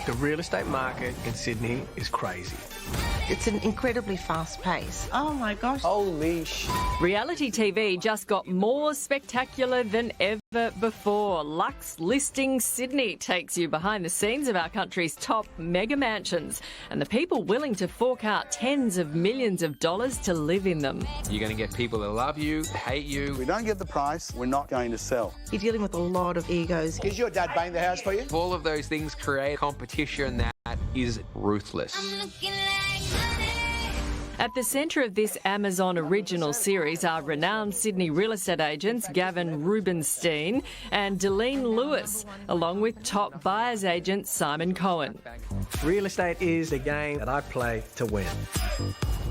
The real estate market in Sydney is crazy. It's an incredibly fast pace. Oh my gosh. Holy sh... Reality TV just got more spectacular than ever before. Lux Listing Sydney takes you behind the scenes of our country's top mega mansions and the people willing to fork out tens of millions of dollars to live in them. You're going to get people that love you, hate you. If we don't get the price, we're not going to sell. You're dealing with a lot of egos. Is your dad buying the house for you? All of those things create competition that is ruthless. At the centre of this Amazon original series are renowned Sydney real estate agents Gavin Rubenstein and Deline Lewis, along with top buyers agent Simon Cohen. Real estate is the game that I play to win.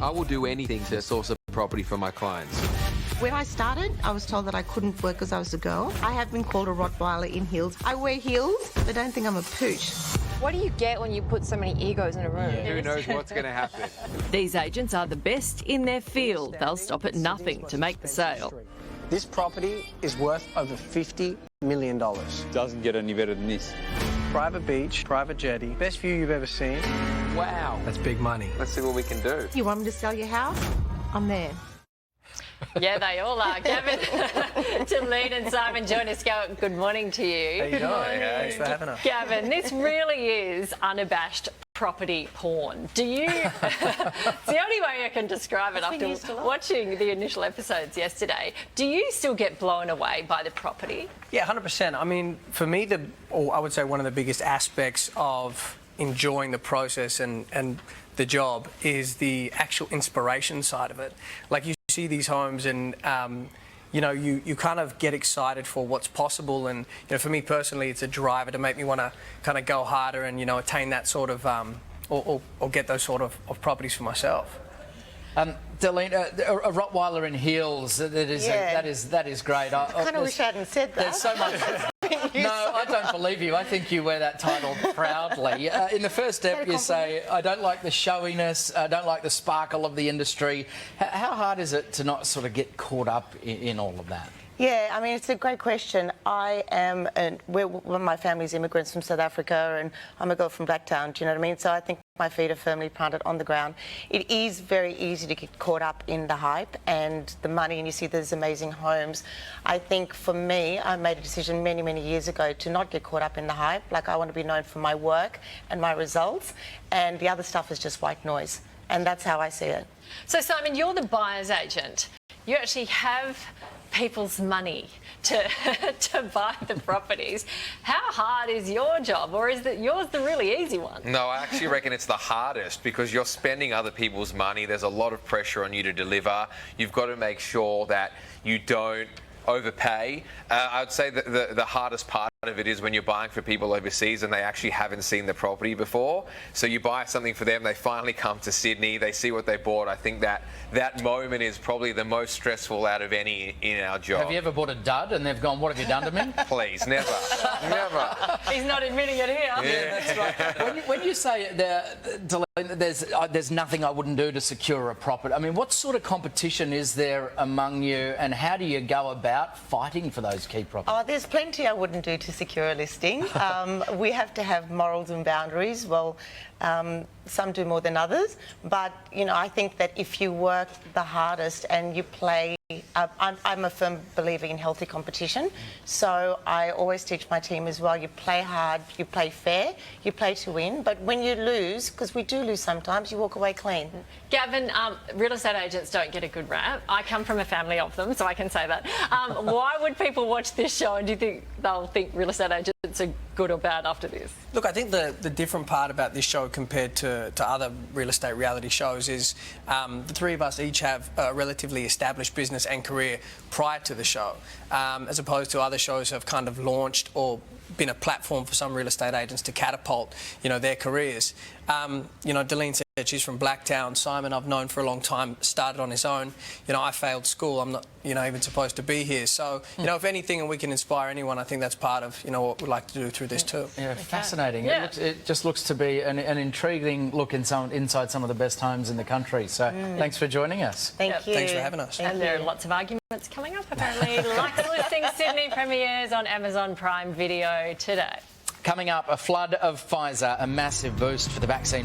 I will do anything to source a property for my clients. When I started, I was told that I couldn't work because I was a girl. I have been called a Rottweiler in heels. I wear heels, but don't think I'm a pooch. What do you get when you put so many egos in a room? Who knows what's going to happen? These agents are the best in their field. They'll stop at nothing to make the sale. This property is worth over $50 million. Doesn't get any better than this. Private beach, private jetty, best view you've ever seen. Wow. That's big money. Let's see what we can do. You want me to sell your house? I'm there. Yeah, they all are. Gavin, Deline and Simon, join us. Good morning to you. How you doing? Thanks for having us. Gavin, this really is unabashed property porn. Do you... It's the only way I can describe it after watching the initial episodes yesterday. Do you still get blown away by the property? Yeah, 100%. I mean, for me, I would say one of the biggest aspects of enjoying the process and the job is the actual inspiration side of it. Like, you see these homes and you know, you kind of get excited for what's possible, and you know, for me personally, it's a driver to make me want to kind of go harder and, you know, attain that sort of or get those sort of properties for myself. Deline, a Rottweiler in heels, that is great. I kind of wish I hadn't said that. There's so much... No, I don't believe you. I think you wear that title proudly. In the first step, you say, I don't like the showiness, I don't like the sparkle of the industry. How hard is it to not sort of get caught up in all of that? Yeah, I mean, it's a great question. I am, my family's immigrants from South Africa, and I'm a girl from Blacktown, do you know what I mean? So I think my feet are firmly planted on the ground. It is very easy to get caught up in the hype and the money, and you see these amazing homes. I think for me, I made a decision many, many years ago to not get caught up in the hype. Like, I want to be known for my work and my results, and the other stuff is just white noise. And that's how I see it. So, Simon, you're the buyer's agent. You actually have people's money to buy the properties. How hard is your job, or is that yours the really easy one? No, I actually reckon it's the hardest because you're spending other people's money. There's a lot of pressure on you to deliver. You've got to make sure that you don't overpay. I would say that the hardest part of it is when you're buying for people overseas and they actually haven't seen the property before. So you buy something for them, they finally come to Sydney, they see what they bought. I think that moment is probably the most stressful out of any in our job. Have you ever bought a dud and they've gone, what have you done to me? Please, never. Never. He's not admitting it here. Yeah, that's right. When you say there's nothing I wouldn't do to secure a property, I mean, what sort of competition is there among you, and how do you go about fighting for those key properties? Oh, there's plenty I wouldn't do to secure a listing. We have to have morals and boundaries. Well, some do more than others, but you know, I think that if you work the hardest and you play, I'm a firm believer in healthy competition, so I always teach my team as well, you play hard, you play fair, you play to win, but when you lose, because we do lose sometimes, you walk away clean. Gavin, real estate agents don't get a good rap. I come from a family of them, so I can say that. Why would people watch this show, and do you think they'll think real estate agents are good or bad after this? Look, I think the different part about this show compared to other real estate reality shows is the three of us each have a relatively established business and career prior to the show, as opposed to other shows who have kind of launched or been a platform for some real estate agents to catapult, you know, their careers. You know, Deline said she's from Blacktown. Simon, I've known for a long time, started on his own. You know, I failed school. I'm not, you know, even supposed to be here. So, you know, if anything, and we can inspire anyone, I think that's part of, you know, what we'd like to do through this too. Yeah, fascinating. Yeah. It just looks to be an intriguing look inside some of the best homes in the country. So thanks for joining us. Thank you. Thanks for having us. And there are lots of arguments coming up, apparently. Lux Listing Sydney premieres on Amazon Prime Video today. Coming up, a flood of Pfizer, a massive boost for the vaccine